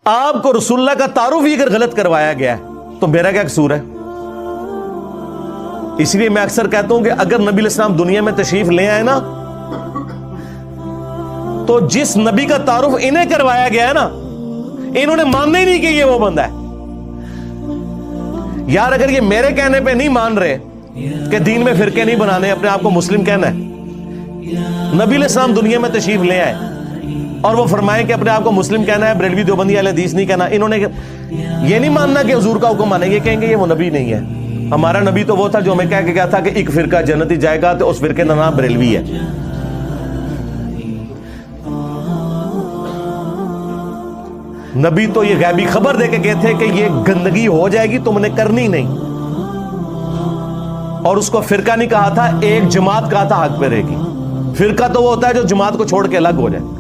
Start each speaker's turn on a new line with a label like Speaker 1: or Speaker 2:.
Speaker 1: आपको रसूलुल्लाह का तारुफ ही अगर गलत करवाया गया है तो मेरा क्या कसूर है? इसलिए मैं अक्सर कहता हूं कि अगर नबी इस्लाम दुनिया में तशरीफ ले आए ना, तो जिस नबी का तारुफ इन्हें करवाया गया है ना, इन्होंने मानना ही नहीं कि ये वो बंदा है। यार अगर ये मेरे कहने पे नहीं मान रहे कि दीन में फिरके नहीं बनाने, अपने आप को मुस्लिम कहना है, नबी इस्लाम दुनिया में तशरीफ ले आए और वो फरमाए कि अपने आप को मुस्लिम कहना है, बरेलवी देवबंदी अहले हदीस नहीं कहना, इन्होंने ये नहीं मानना कि हुजूर का हुक्म मानेंगे, कहेंगे ये वो नबी नहीं है। हमारा नबी तो वो था जो हमें कह के गया था कि एक फिरका जन्नती जाएगा, तो उस फिरके का नाम बरेलवी है। नबी तो ये गैबी खबर दे के गए थे कि ये गंदगी हो जाएगी, तुमने करनी नहीं। और उसको फिरका नहीं कहा था, एक जमात कहा था हक पे रहेगी। फिरका तो वो होता है जो जमात को छोड़ के अलग हो जाए।